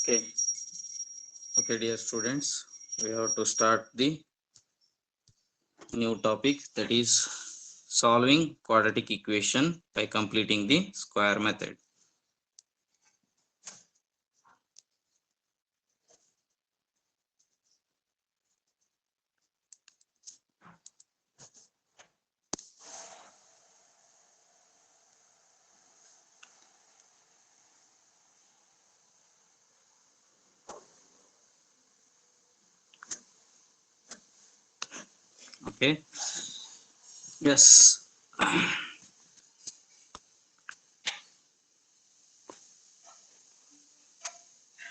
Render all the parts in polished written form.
Okay. Okay, dear students, we have to start the new topic, that is solving quadratic equation by completing the square method. Okay. Yes.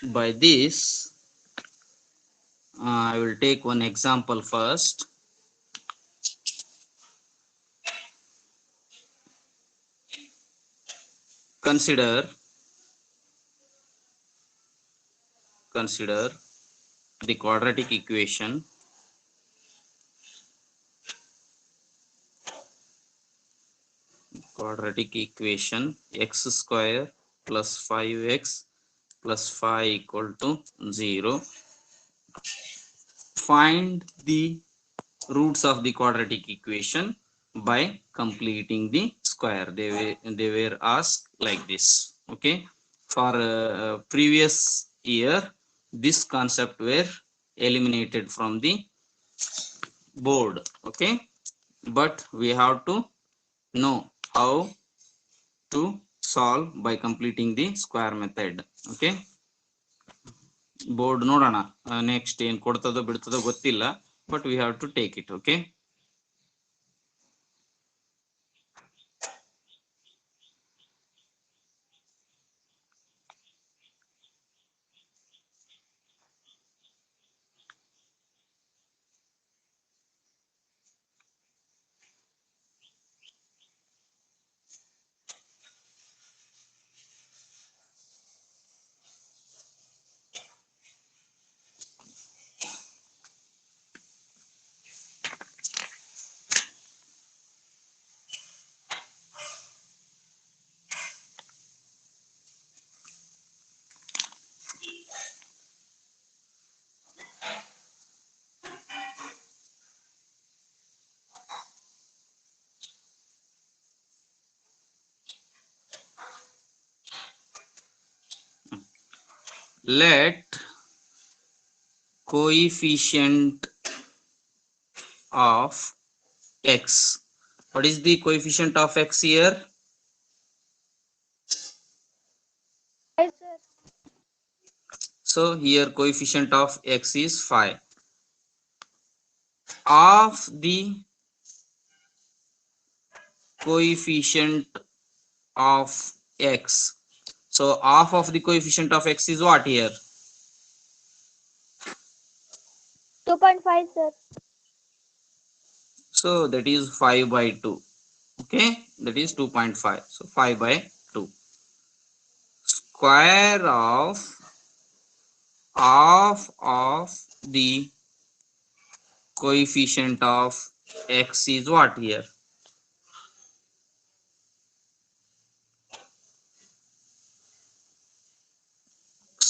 By this, I will take one example first. Consider the quadratic equation x square plus 5x plus 5 equal to 0. Find the roots of the quadratic equation by completing the square. They were asked like this. Okay, for previous year this concept were eliminated from the board. Okay, but we have to know how to solve by completing the square method. Okay, board ನೋಡೋಣ. Next ಏನು ಕೊಡ್ತದೋ ಬಿಡ್ತದೋ ಗೊತ್ತಿಲ್ಲ, but we have to take it. Okay. Let coefficient of x. What is the coefficient of x here? Hi, sir. So here coefficient of x is 5. Of the coefficient of x. So half of the coefficient of x is what here? 2.5, sir. So that is 5 by 2. Okay, that is 2.5. So 5 by 2. Square of half of the coefficient of x is what here?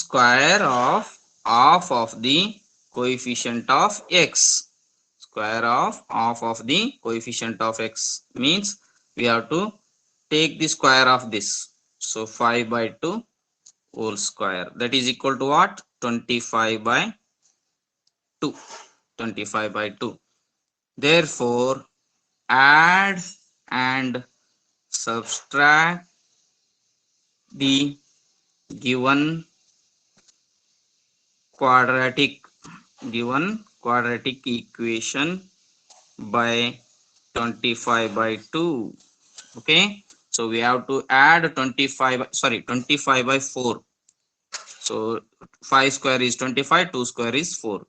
Square of half of the coefficient of x. Square of half of the coefficient of x means we have to take the square of this. So 5 by 2 whole square, that is equal to what? 25 by 2. 25 by 2. Therefore add and subtract the given quadratic equation by 25 by 2. Okay, so we have to add 25 by 4. So 5 square is 25, 2 square is 4.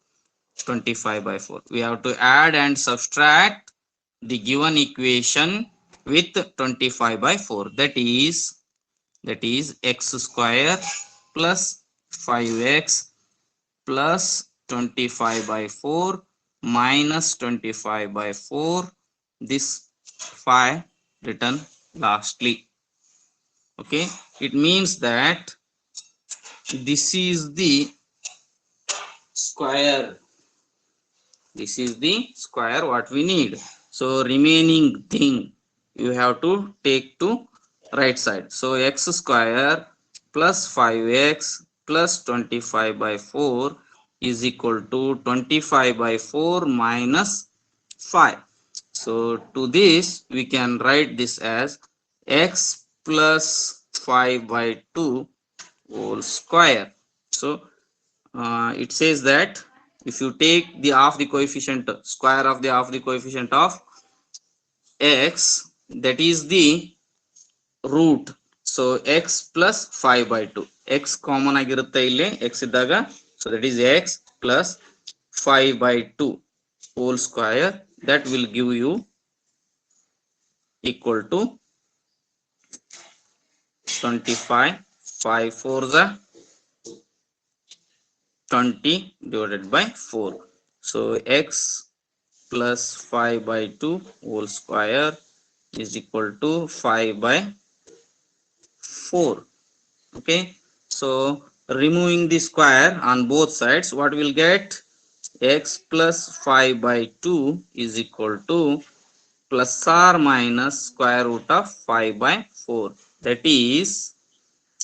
25 by 4. We have to add and subtract the given equation with 25 by 4. That is x square plus 5x plus 25 by 4 minus 25 by 4. This 5 written lastly. Okay, it means that this is the square. This is the square what we need. So remaining thing you have to take to right side. So x square plus 5x plus 25 by 4 is equal to 25 by 4 minus 5. So to this we can write this as x plus 5 by 2 whole square. So it says that if you take the half the coefficient square of the half the coefficient of x, that is the root. So x plus 5 by 2, x common ಆಗಿರುತ್ತೆ ಇಲ್ಲಿ x ಇದ್ದಾಗ, so that is x plus 5 by 2 whole square, that will give you equal to 25. 5 4 the 20 divided by 4. So x plus 5 by 2 whole square is equal to 5 by 4. Okay, so removing the square on both sides, what we'll get, x plus 5 by 2 is equal to plus or minus square root of 5 by 4. That is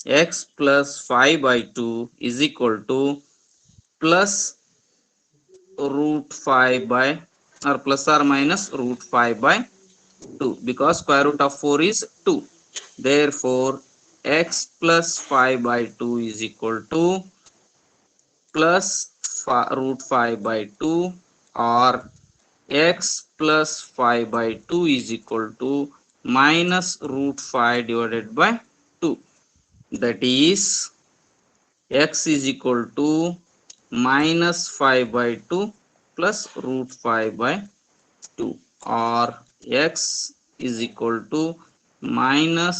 x plus 5 by 2 is equal to plus root 5 by, or plus or minus root 5 by 2, because square root of 4 is 2. Therefore x plus 5 by 2 is equal to plus root 5 by 2, or x plus 5 by 2 is equal to minus root 5 divided by 2. That is x is equal to minus 5 by 2 plus root 5 by 2, or x is equal to minus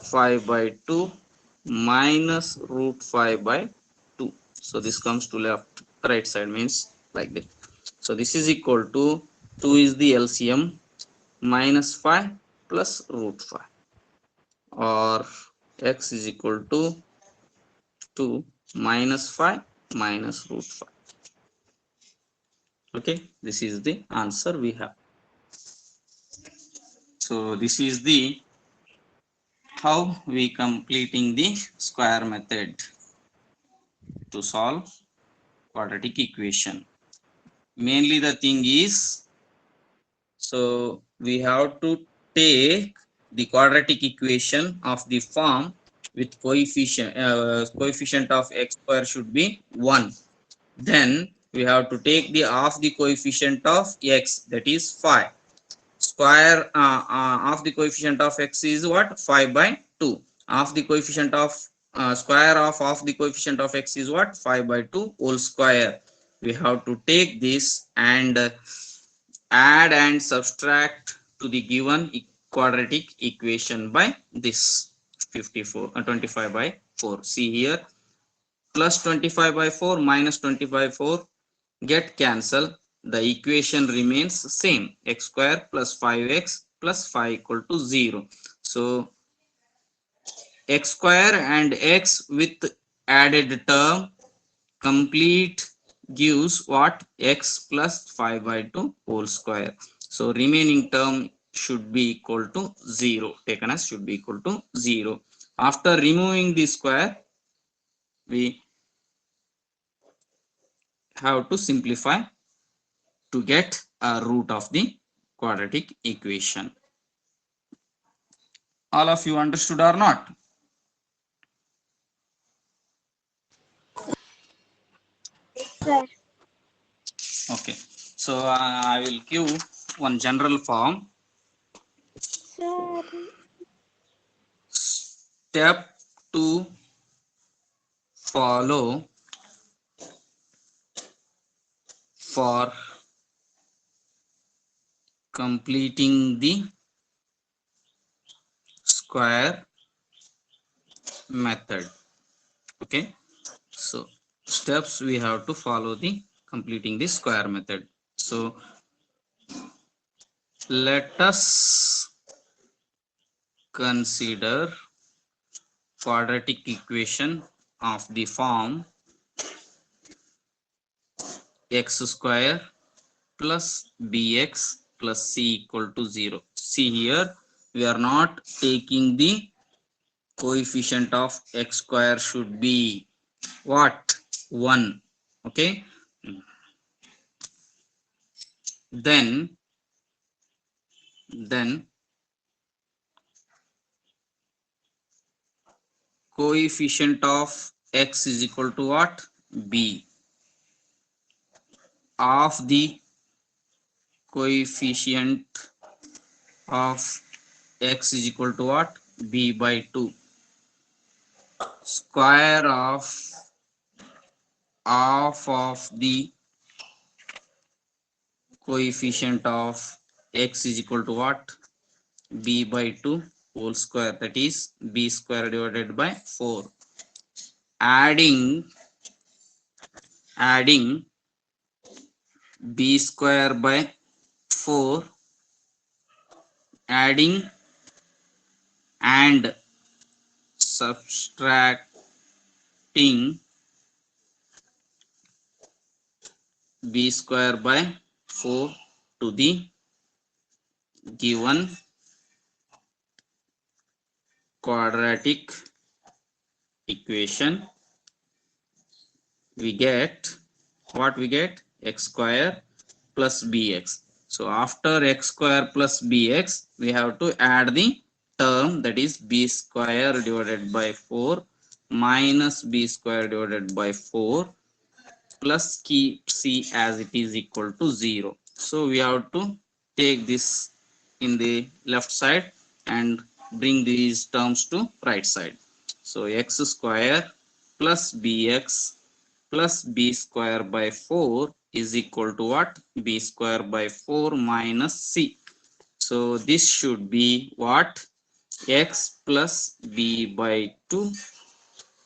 5 by 2 minus root 5 by 2. So this comes to left right side, means like this. So this is equal to 2 is the LCM, minus 5 plus root 5, or x is equal to 2 minus 5 minus root 5. Okay, this is the answer we have. So this is the how we completing the square method to solve quadratic equation. Mainly the thing is, so we have to take the quadratic equation of the form with coefficient of x square should be 1. Then we have to take the half the coefficient of x, that is 5. Square of the coefficient of x is what? 5 by 2. Half the coefficient of square of half the coefficient of x is what? 5 by 2 whole square. We have to take this and add and subtract to the given quadratic equation by this 25 by 4. See here, plus 25 by 4 minus 25 by 4 get cancelled. The equation remains same, x square plus 5x plus 5 equal to 0. So x square and x with added term complete gives what? X plus 5 by 2 whole square. So remaining term should be equal to 0, taken as should be equal to 0. After removing the square, we have to simplify to get a root of the quadratic equation. All of you understood or not? Sir. Okay, so I will give one general form. Sir. Step to follow for completing the square method. Okay, so steps we have to follow the completing the square method. So let us consider quadratic equation of the form x square plus bx plus c equal to 0. See here, we are not taking the coefficient of x square should be what? 1. Okay. Then coefficient of x is equal to what? B. Of the coefficient of x is equal to what? B by 2. Square of half of the coefficient of x is equal to what? B by 2 whole square, that is b square divided by 4. Adding b square by 4, adding and subtracting b square by 4 to the given quadratic equation, we get what? We get x square plus bx. So after x square plus bx, we have to add the term, that is b square divided by 4 minus b square divided by 4 plus keep c as it is equal to 0. So we have to take this in the left side and bring these terms to right side. So x square plus bx plus b square by 4 is equal to what? B square by 4 minus c. So this should be what? X plus b by 2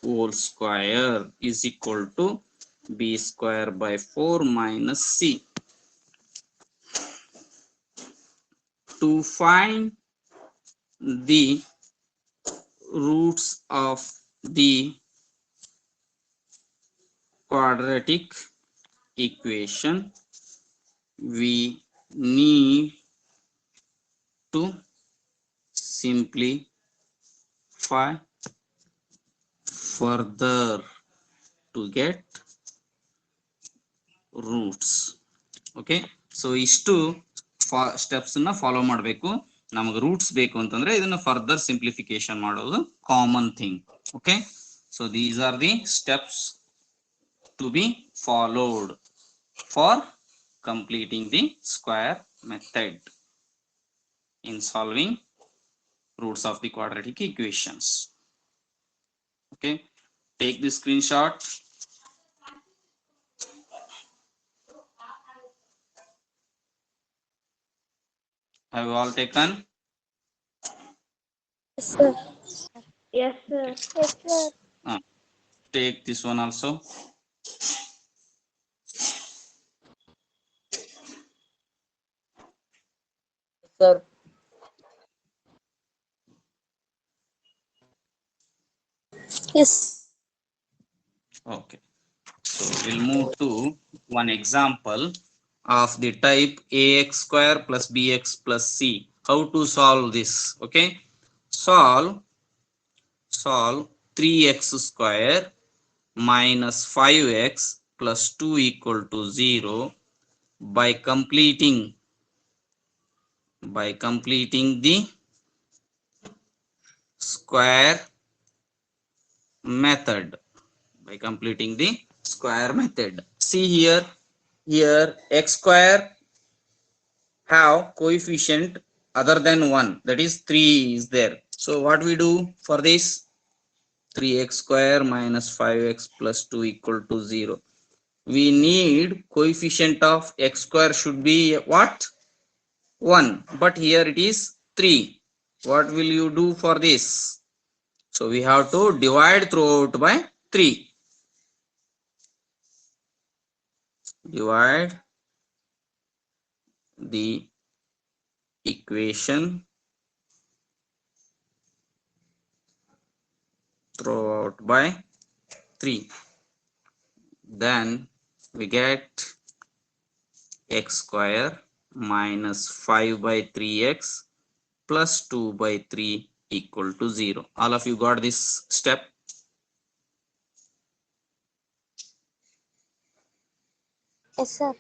whole square is equal to b square by 4 minus c. To find the roots of the quadratic equation, we need to simplify further to get roots. Okay, so ಇಷ್ಟು steps ನ follow ಮಾಡಬೇಕು. ನಮಗೆ roots ಬೇಕು ಅಂತಂದ್ರೆ ಇದನ್ನ further simplification ಮಾಡೋದು common thing. Okay, so these are the steps to be followed for completing the square method in solving roots of the quadratic equations. Okay, take the screenshot. Have you all taken? Yes, sir. Yes, sir. Yes, sir. Take this one also. Sir. Yes. Okay, so we'll move to one example of the type ax square plus bx plus c. How to solve this? Okay, solve 3x square minus 5x plus 2 equal to 0 by completing the square method. See here x square have coefficient other than 1, that is 3 is there. So what we do for this? 3x square minus 5x plus 2 equal to 0. We need coefficient of x square should be what? 1, but here it is 3. What will you do for this? So we have to divide throughout by 3. Divide the equation throw out by 3. Then we get x square minus 5 by 3x plus 2 by 3 equal to 0. All of you got this step? Yes, sir.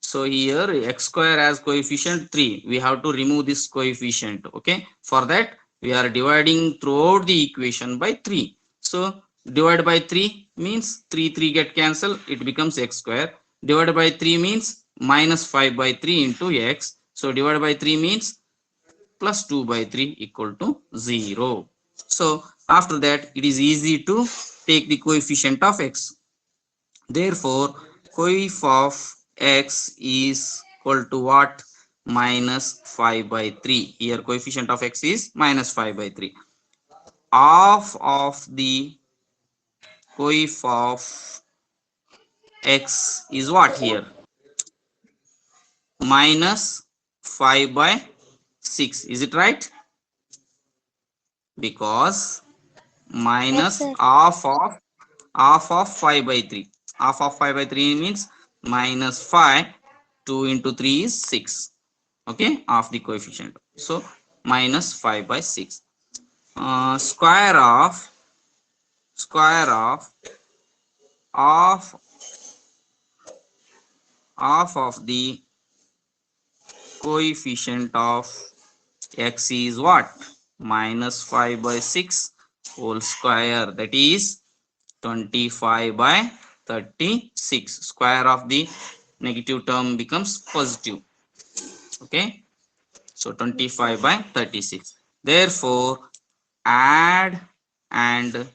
So here x square has coefficient 3. We have to remove this coefficient. Okay. For that we are dividing throughout the equation by 3. So divide by 3 means 3 get cancelled. It becomes x square. Divided by 3 means minus 5 by 3 into x. So divided by 3 means plus 2 by 3 equal to 0. So after that it is easy to take the coefficient of x. Therefore, coef of x is equal to what? Minus 5 by 3. Here coefficient of x is minus 5 by 3. Half of the coef of x is what here? Minus 5 by 6. Is it right? Because minus sir. half of 5 by 3. Half of 5 by 3 means minus 5. 2 into 3 is 6. Okay, of the coefficient. So minus 5 by 6. Square of half of the coefficient of x is what? Minus 5 by 6 whole square, that is 25 by 36. Square of the negative term becomes positive. Okay, so 25 by 36. Therefore add and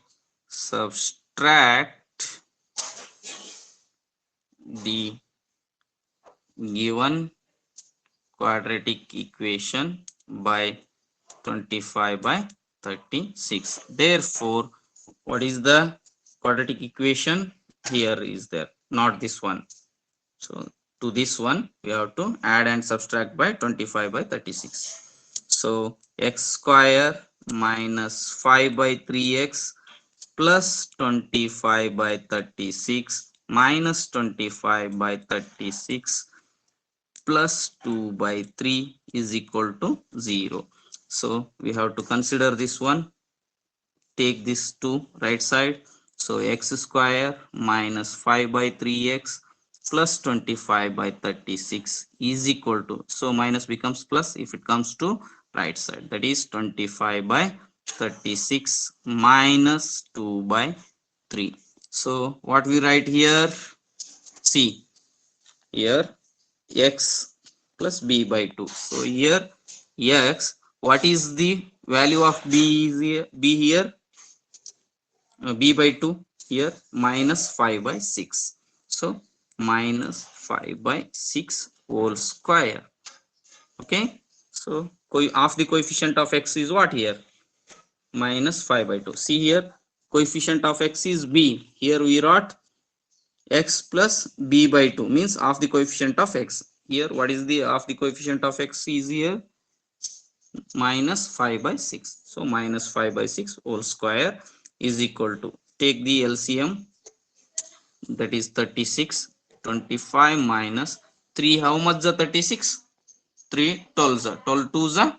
subtract the given quadratic equation by 25 by 36. Therefore what is the quadratic equation? Here is there, not this one. So to this one we have to add and subtract by 25 by 36. So x square minus 5 by 3x plus 25 by 36 minus 25 by 36 plus 2 by 3 is equal to 0. So we have to consider this one. Take this to right side. So x square minus 5 by 3x plus 25 by 36 is equal to, so minus becomes plus if it comes to right side, that is 25 by 36 minus 2 by 3. So what we write here? See here x plus b by 2. So here x, what is the value of b here? B by 2, here minus 5 by 6. So minus 5 by 6 whole square. Okay, so of the coefficient of x is what here? Minus 5 by 2. See here, coefficient of x is b. Here we wrote x plus b by 2 means of the coefficient of x. Here what is the of the coefficient of x is here? Minus 5 by 6. So minus 5 by 6 whole square is equal to, take the LCM, that is 36. 25 minus 3, how much the 36? 3 12 12 2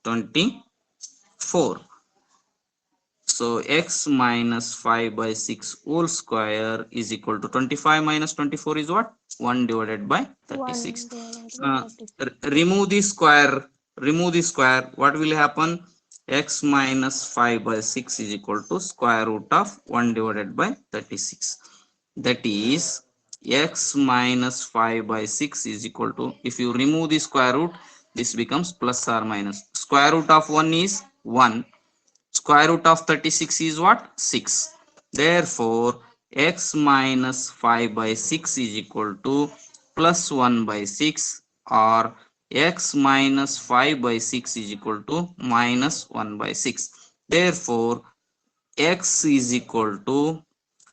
24. So x minus 5 by 6 whole square is equal to 25 minus 24 is what? 1 divided by 36. Remove the square. Remove the square. What will happen? X minus 5 by 6 is equal to square root of 1 divided by 36. That is x minus 5 by 6 is equal to, if you remove the square root, this becomes plus or minus. Square root of 1 is 1. Square root of 36 is what? 6. Therefore x minus 5 by 6 is equal to plus 1 by 6, or x minus 5 by 6 is equal to minus 1 by 6. Therefore x is equal to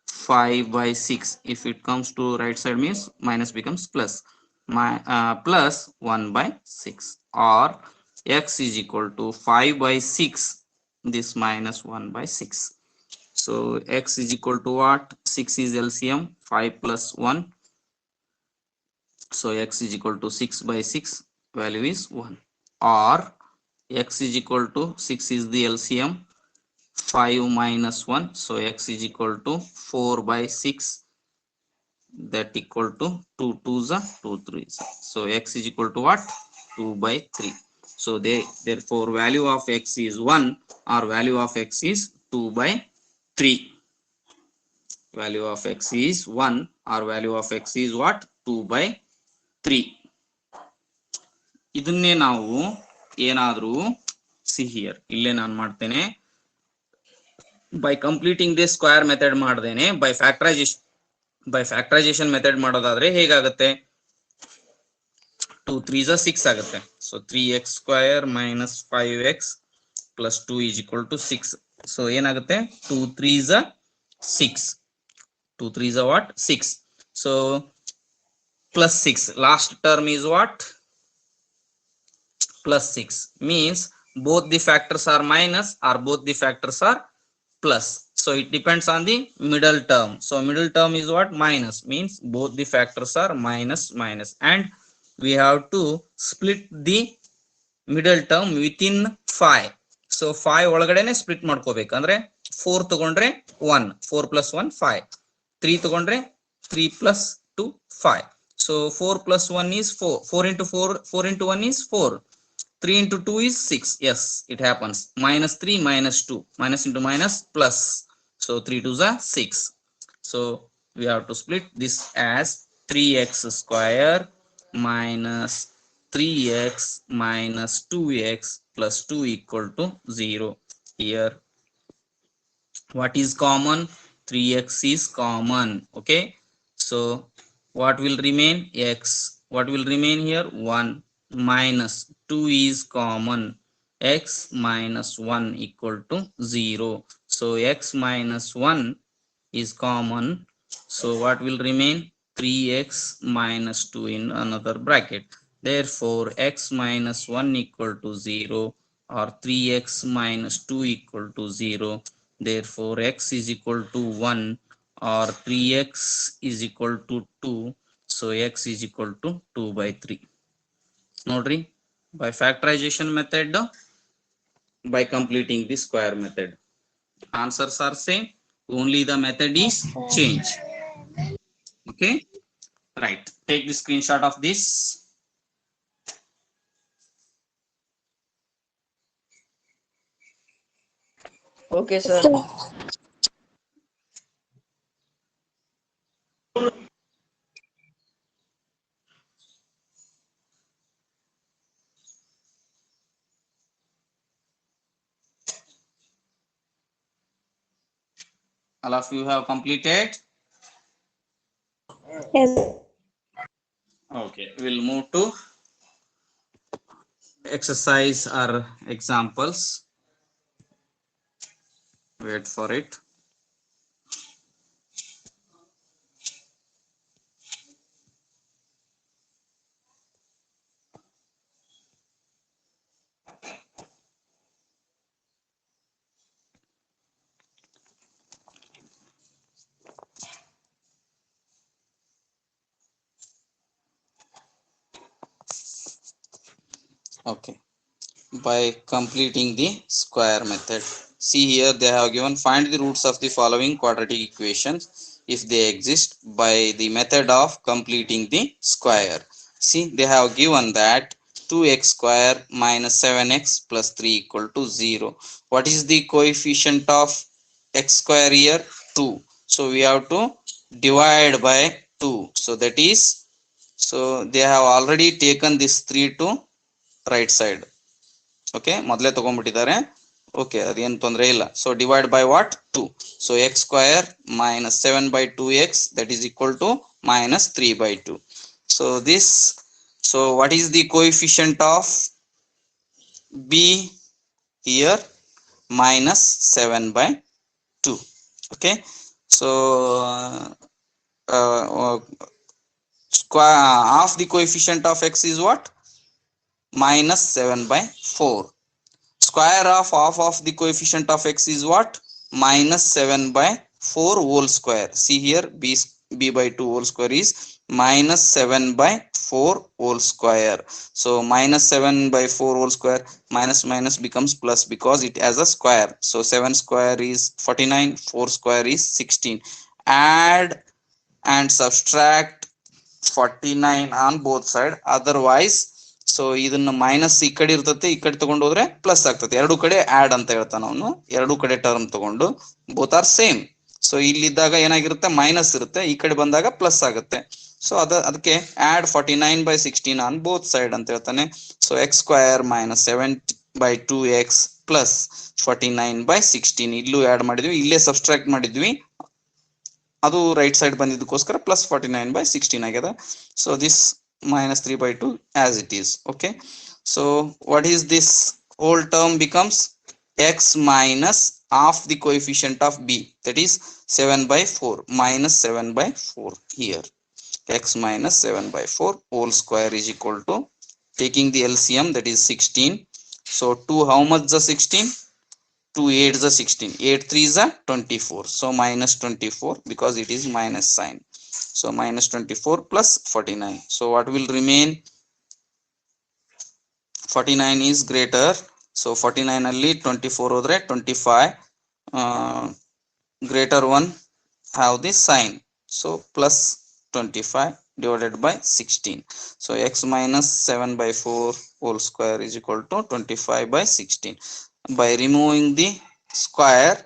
5 by 6. If it comes to right side means minus becomes plus. Plus 1 by 6, or x is equal to 5 by 6 this minus 1 by 6. So x is equal to what? 6 is LCM, 5 plus 1. So x is equal to 6 by 6, value is 1. Or x is equal to 6 is the LCM, 5 minus 1. So x is equal to 4 by 6, that equal to 2 2s are 2 3s. So x is equal to what? 2 by 3. So therefore value of x is 1 or value of x is 2 by 3. Value of x is 1 or value of x is what? 2 by 3. ಇದನ್ನೇ ನಾವು ಏನಾದರೂ here ಇಲ್ಲೇ ನಾನು ಮಾಡ್ತೇನೆ, by completing the square method ಮಾಡ್ದೇನೆ by factorization method ಮಾಡೋದಾದ್ರೆ ಹೇಗಾಗುತ್ತೆ? 2 3s are 6 ಆಗುತ್ತೆ. So 3x square minus 5x plus 2 is equal to 6. So ಏನಾಗುತ್ತೆ? 2 3s are 6. 2 3s are what? 6. So plus 6. Last term is what? Plus 6. Means both the factors are minus or both the factors are plus. So it depends on the middle term. So middle term is what? Minus. Means both the factors are minus minus. And we have to split the middle term within 5. So 5 ಒಳಗಡೆನೆ split ಮಾಡ್ಕೋಬೇಕು. ಅಂದ್ರೆ 4 ತಗೊಂಡ್ರೆ 1, 4 plus 1 5. 3 ತಗೊಂಡ್ರೆ 3 plus 2 5. So 4 plus 1 is 4. 4 into 4, 4 into 1 is 4. 3 into 2 is 6. Yes, it happens. Minus 3 minus 2. Minus into minus plus. So 3 2s are 6. So we have to split this as 3x square minus 3x minus 2x plus 2 equal to 0. Here what is common? 3x is common. Okay, so what will remain? X. What will remain here? 1 minus 2 is common. X minus 1 equal to 0. So x minus 1 is common. So what will remain? 3x minus 2 in another bracket. Therefore x minus 1 equal to 0 or 3x minus 2 equal to 0. Therefore x is equal to 1 or 3x is equal to 2. So x is equal to 2 by 3. Nodri, by factorization method, by completing the square method, answers are same, only the method is change. Okay, right, take the screenshot of this. Okay, sir. All of you have completed? Yes. Okay, we'll move to exercise or examples. Wait for it. Okay, by completing the square method, see here they have given find the roots of the following quadratic equations if they exist by the method of completing the square. See, they have given that 2x square minus 7x plus 3 equal to 0. What is the coefficient of x square here? 2. So we have to divide by 2. So that is, so they have already taken this 3 to right side. Okay, ಮೊದಲೇ ತಗೊಂಡ್ಬಿಟ್ಟಿದ್ದಾರೆ. Okay, ಅದೇನು ತೊಂದರೆ ಇಲ್ಲ. So divide by what? 2. So x square minus 7 by 2x, that is equal to minus 3 by 2. So this, so what is the coefficient of b here? Minus 7 by 2. Okay, so square half the coefficient of x is what? Minus 7 by 4. square of half of the coefficient of x is what? Minus 7 by 4 whole square. See here, b by 2 whole square is minus 7 by 4 whole square. So minus 7 by 4 whole square, minus minus becomes plus because it has a square. So 7 square is 49, 4 square is 16. Add and subtract 49 on both side, otherwise so ಇದನ್ನ minus ಈ ಕಡೆ ಇರ್ತತೆ, ಈ ಕಡೆ ತಗೊಂಡು ಹೋದ್ರೆ plus ಆಗ್ತದೆ. ಎರಡು ಕಡೆ ಆಡ್ ಅಂತ ಹೇಳ್ತಾನ ಅವನು, ಎರಡು ಕಡೆ ಟರ್ಮ್ ತಗೊಂಡು ಬೋತ್ ಆರ್ ಸೇಮ್. ಸೊ ಇಲ್ಲಿದ್ದಾಗ ಏನಾಗಿರುತ್ತೆ, ಮೈನಸ್ ಇರುತ್ತೆ, ಈ ಕಡೆ ಬಂದಾಗ ಪ್ಲಸ್ ಆಗುತ್ತೆ. ಸೊ ಅದಕ್ಕೆ add 49 by 16 on both side ಅಂತ ಹೇಳ್ತಾನೆ. So x square minus 7 by 2x plus 49 by 16 ಇಲ್ಲೂ ಆಡ್ ಮಾಡಿದ್ವಿ, ಇಲ್ಲೇ ಸಬ್ಸ್ಟ್ರಾಕ್ಟ್ ಮಾಡಿದ್ವಿ, ಅದು ರೈಟ್ ಸೈಡ್ ಬಂದಿದ್ದಕ್ಕೋಸ್ಕರ ಪ್ಲಸ್ 49 by 16 ಆಗಿದೆ. So this minus 3 by 2 as it is. Okay, so what is this whole term becomes x minus half the coefficient of b, that is 7 by 4 minus 7 by 4 here. X minus 7 by 4 whole square is equal to, taking the LCM, that is 16. So 2 how much the 16? 2 8 the 16, 8 3 is a 24, so minus 24 because it is minus sign. So minus 24 plus 49. So what will remain? 49 is greater. So 49 ಅಲ್ಲಿ 24 ಹೋದ್ರೆ 25. Greater one have this sign. So plus 25 divided by 16. So x minus 7 by 4 whole square is equal to 25 by 16. By removing the square,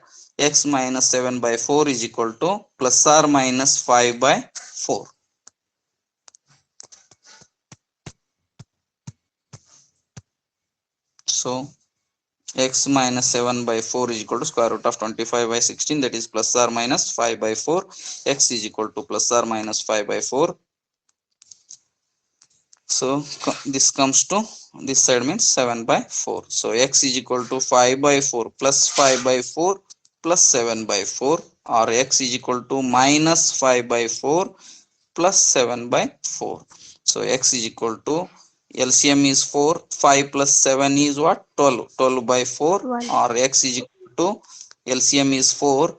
x minus 7 by 4 is equal to plus or minus 5 by 4. So x minus 7 by 4 is equal to square root of 25 by 16, that is plus or minus 5 by 4. X is equal to plus or minus 5 by 4. So this comes to this side means 7 by 4. So x is equal to 5 by 4 plus 5 by 4 plus 7 by 4, or x is equal to minus 5 by 4 plus 7 by 4. So x is equal to, LCM is 4, 5 plus 7 is what? 12, 12 by 4, 12. or x is equal to, LCM is 4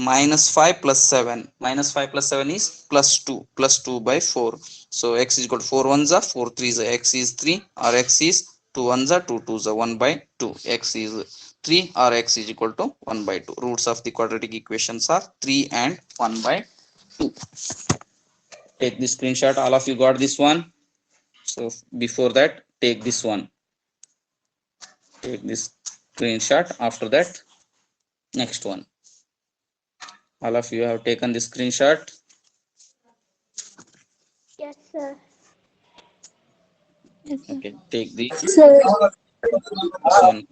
minus 5 plus 7, minus 5 plus 7 is plus 2, plus 2 by 4. So x is equal to 4 1s are 4 3s, x is 3, or x is 2 1s are 2 2s are 1 by 2, x is 3, or x is equal to 1 by 2. Roots of the quadratic equations are 3 and 1 by 2. Take the screenshot, all of you got this one. So before that, take this one, take this screenshot. After that, next one. All of you have taken the screenshot. Yes, sir. Okay, take this Sir. one.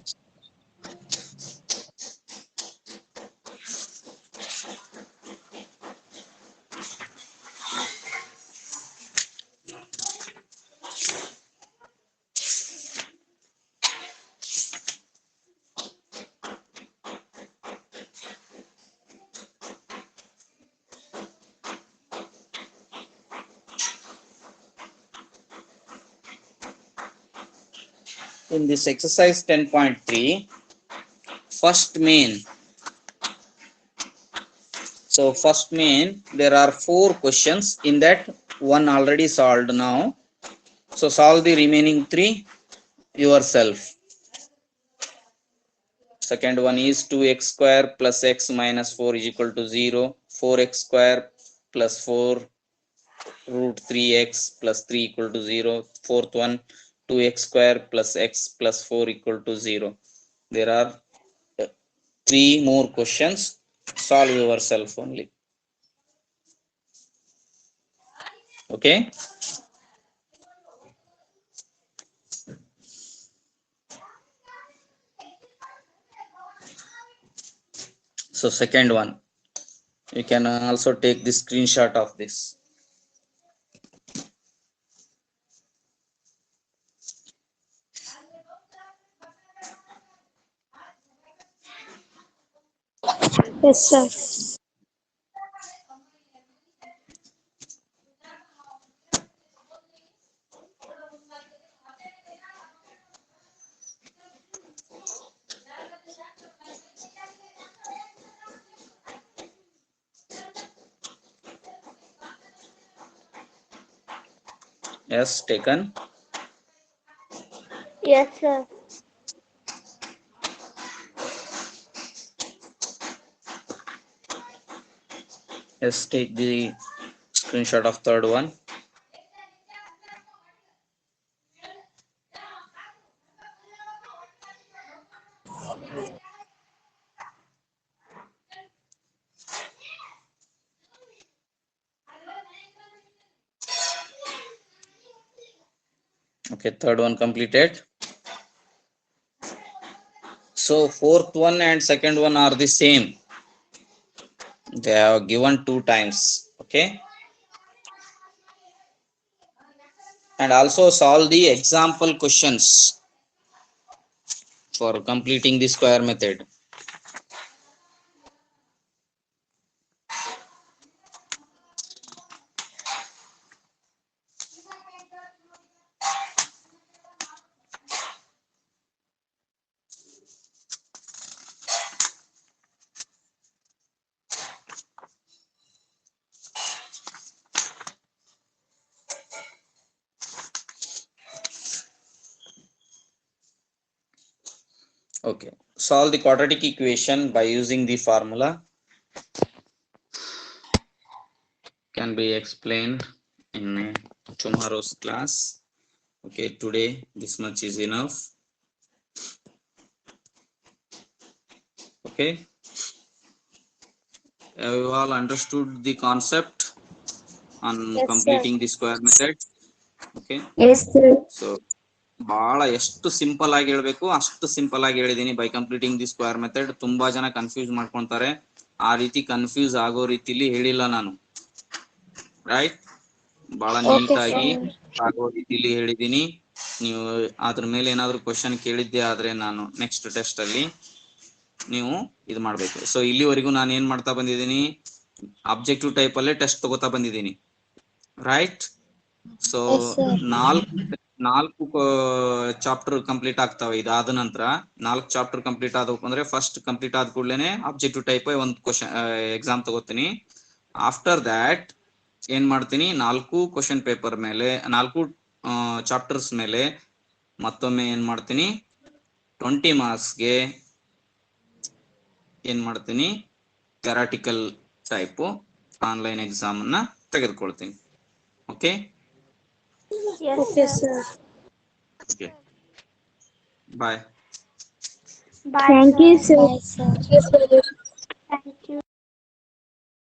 In this exercise 10.3, first main. So first main, there are 4 questions. In that, one already solved now. So solve the remaining 3 yourself. Second one is 2x square plus x minus 4 is equal to 0. 4x square plus 4 root 3x plus 3 equal to 0. Fourth one, 2x square plus x plus 4 equal to 0. There are 3 more questions. Solve yourself only. Okay. So second one, you can also take the screenshot of this. Yes, sir. Yes, taken. Yes, sir. Yes, take the screenshot of third one. Okay, third one completed. So fourth one and second one are the same. They have given 2 times. Okay. And also solve the example questions for completing the square method. Okay, solve the quadratic equation by using the formula. Can be explained in tomorrow's class. Okay, today this much is enough. Okay, you all understood the concept on Yes, sir. completing the square method. Okay, Yes, sir. so ಬಹಳ ಎಷ್ಟು simple ಆಗಿ ಹೇಳ್ಬೇಕು ಅಷ್ಟು simple ಆಗಿ ಹೇಳಿದೀನಿ. By completing the square method ತುಂಬಾ ಜನ confuse ಮಾಡ್ಕೊಂತಾರೆ. ಆ ರೀತಿ ಕನ್ಫ್ಯೂಸ್ ಆಗೋ ರೀತಿಲಿ ಹೇಳಿಲ್ಲ ನಾನು, ರೈಟ್? ಬಹಳ ನೀಟ್ ಆಗಿ ಆಗೋ ರೀತಿಲಿ ಹೇಳಿದೀನಿ. ನೀವು ಅದ್ರ ಮೇಲೆ ಏನಾದ್ರು ಕ್ವಶನ್ ಕೇಳಿದ್ದೆ ಆದ್ರೆ ನಾನು ನೆಕ್ಸ್ಟ್ ಟೆಸ್ಟ್ ಅಲ್ಲಿ ನೀವು ಇದು ಮಾಡ್ಬೇಕು. ಸೊ ಇಲ್ಲಿವರೆಗೂ ನಾನು ಏನ್ ಮಾಡ್ತಾ ಬಂದಿದ್ದೀನಿ, ಅಬ್ಜೆಕ್ಟಿವ್ ಟೈಪ್ ಅಲ್ಲೇ ಟೆಸ್ಟ್ ತಗೋತಾ ಬಂದಿದ್ದೀನಿ, ರೈಟ್? ಸೊ ನಾಲ್ಕು ಚಾಪ್ಟರ್ ಕಂಪ್ಲೀಟ್ ಆಗ್ತಾವೆ. ಇದಾದ ನಂತರ 4 ಚಾಪ್ಟರ್ ಕಂಪ್ಲೀಟ್ ಆದವು ಅಂದ್ರೆ ಫಸ್ಟ್ ಕಂಪ್ಲೀಟ್ ಆದ ಕೂಡಲೇ ಆಬ್ಜೆಕ್ಟಿವ್ ಟೈಪ್ ಒಂದು ಕ್ವಶನ್ ಎಕ್ಸಾಮ್ ತಗೋತೀನಿ. ಆಫ್ಟರ್ ದ್ಯಾಟ್ ಏನ್ ಮಾಡ್ತೀನಿ, 4 ಕ್ವಶನ್ ಪೇಪರ್ ಮೇಲೆ 4 ಚಾಪ್ಟರ್ಸ್ ಮೇಲೆ ಮತ್ತೊಮ್ಮೆ ಏನ್ ಮಾಡ್ತೀನಿ, 20 ಮಾರ್ಕ್ಸ್ಗೆ ಏನ್ ಮಾಡ್ತೀನಿ, ಥಿಯರಾಟಿಕಲ್ ಟೈಪ್ ಆನ್ಲೈನ್ ಎಕ್ಸಾಮ್ ಅನ್ನ ತೆಗೆದುಕೊಳ್ತೀನಿ. Okay. Yes, Okay, sir. sir. Okay. Bye. Bye, Thank sir. you, sir. Bye, sir. Thank you.